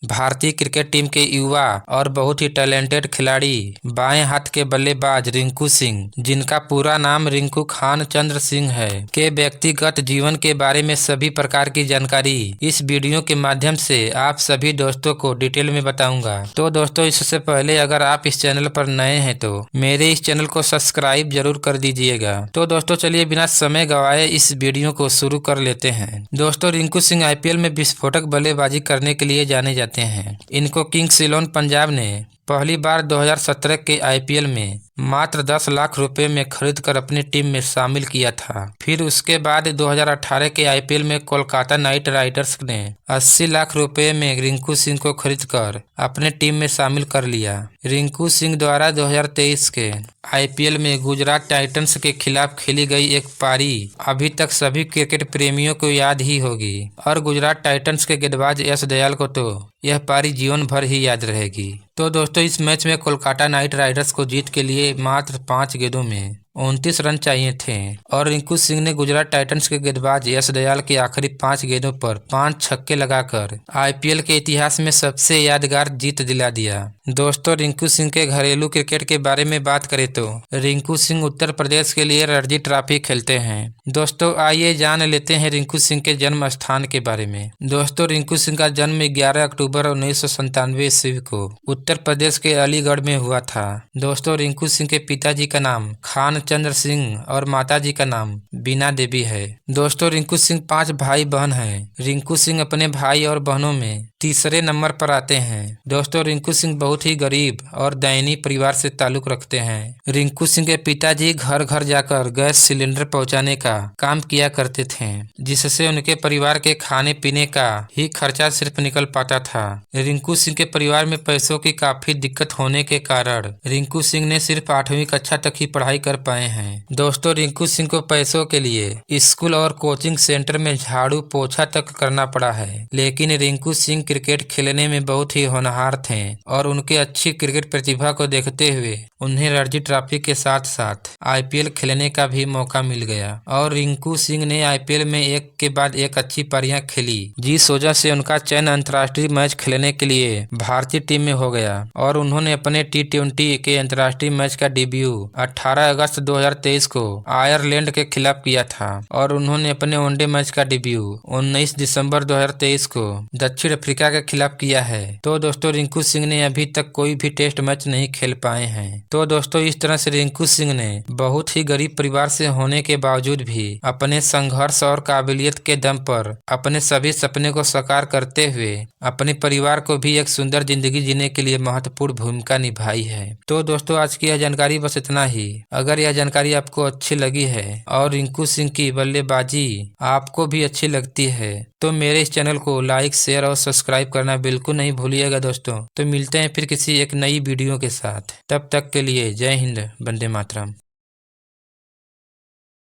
भारतीय cricket team के युवा और बहुत ही टैलेंटेड खिलाड़ी बाएं हाथ के बल्लेबाज रिंकू सिंह, जिनका पूरा नाम रिंकू खान चंद्र सिंह है, के व्यक्तिगत जीवन के बारे में सभी प्रकार की जानकारी इस वीडियो के माध्यम से आप सभी दोस्तों को डिटेल में बताऊंगा। तो दोस्तों, इससे पहले अगर आप इस चैनल पर नए हैं तो मेरे इस चैनल को सब्सक्राइब जरूर कर दीजिएगा। तो दोस्तों, चलिए बिना समय गवाए इस वीडियो को शुरू कर लेते हैं। दोस्तों, रिंकू सिंह आईपीएल में विस्फोटक बल्लेबाजी करने के लिए जाने जाते हैं। इनको किंग्स 11 पंजाब ने पहली बार 2017 के आईपीएल में मात्र 10 लाख रुपए में खरीदकर अपनी टीम में शामिल किया था। फिर उसके बाद 2018 के आईपीएल में कोलकाता नाइट राइडर्स ने 80 लाख रुपए में रिंकू सिंह को खरीदकर अपने टीम में शामिल कर लिया। रिंकू सिंह द्वारा 2023 के आईपीएल में गुजरात टाइटंस के खिलाफ खेली गई एक पारी अभी तक सभी क्रिकेट प्रेमियों को याद ही होगी और गुजरात टाइटंस के गेंदबाज यश दयाल को तो यह पारी जीवन भर ही याद रहेगी। तो दोस्तों, इस मैच में कोलकाता नाइट राइडर्स को जीत के लिए मात्र 5 गेंदों में 29 रन चाहिए थे और रिंकू सिंह ने गुजरात टाइटंस के गेंदबाज यश दयाल की आखिरी 5 गेंदों पर 5 छक्के लगाकर आईपीएल के इतिहास में सबसे यादगार जीत दिला दिया। दोस्तों, रिंकू सिंह के घरेलू क्रिकेट के बारे में बात करें तो रिंकू सिंह उत्तर प्रदेश के लिए रणजी ट्रॉफी खेलते हैं। दोस्तों, आइए जान लेते हैं रिंकू सिंह के जन्म स्थान के बारे में। दोस्तों, रिंकू सिंह का जन्म 11 अक्टूबर 1997 ईस्वी को उत्तर प्रदेश के अलीगढ़ में हुआ था। दोस्तों, रिंकू सिंह के पिताजी का नाम खान चंद्र सिंह और माताजी का नाम बीना देवी है। दोस्तों, रिंकू सिंह 5 भाई बहन हैं। रिंकू सिंह अपने भाई और बहनों में तीसरे नंबर पर आते हैं। दोस्तों, रिंकू सिंह बहुत ही गरीब और दयनीय परिवार से ताल्लुक रखते हैं। रिंकू सिंह के पिताजी घर घर जाकर गैस सिलेंडर पहुंचाने का काम किया करते थे, जिससे उनके परिवार के खाने पीने का ही खर्चा सिर्फ निकल पाता था। रिंकू सिंह के परिवार में पैसों की काफी दिक्कत होने के कारण रिंकू सिंह ने सिर्फ 8वीं कक्षा तक ही पढ़ाई कर पाए हैं। दोस्तों, रिंकू सिंह को पैसों के लिए स्कूल और कोचिंग सेंटर में झाड़ू पोछा तक करना पड़ा है, लेकिन रिंकू सिंह क्रिकेट खेलने में बहुत ही होनहार थे और उनके अच्छी क्रिकेट प्रतिभा को देखते हुए उन्हें रणजी ट्रॉफी के साथ साथ आईपीएल खेलने का भी मौका मिल गया और रिंकू सिंह ने आईपीएल में एक के बाद एक अच्छी पारियां खेली, जिस वजह से उनका चयन अंतर्राष्ट्रीय मैच खेलने के लिए भारतीय टीम में हो गया और उन्होंने अपने T20 के अंतर्राष्ट्रीय मैच का डेब्यू 18 अगस्त 2023 को आयरलैंड के खिलाफ किया था और उन्होंने अपने वनडे मैच का डेब्यू 19 दिसंबर 2023 को दक्षिण अफ्रीका के खिलाफ किया है। तो दोस्तों, रिंकू सिंह ने अभी तक कोई भी टेस्ट मैच नहीं खेल पाए हैं। तो दोस्तों, इस तरह से रिंकू सिंह ने बहुत ही गरीब परिवार से होने के बावजूद भी अपने संघर्ष और काबिलियत के दम पर अपने सभी सपने को साकार करते हुए अपने परिवार को भी एक सुंदर जिंदगी जीने के लिए महत्वपूर्ण भूमिका निभाई है। तो दोस्तों, आज की यह जानकारी बस इतना ही। अगर यह जानकारी आपको अच्छी लगी है और रिंकू सिंह की बल्लेबाजी आपको भी अच्छी लगती है तो मेरे इस चैनल को लाइक, शेयर और सब्सक्राइब करना बिल्कुल नहीं भूलिएगा। दोस्तों, तो मिलते हैं फिर किसी एक नई वीडियो के साथ। तब तक के लिए जय हिंद, वंदे मातरम।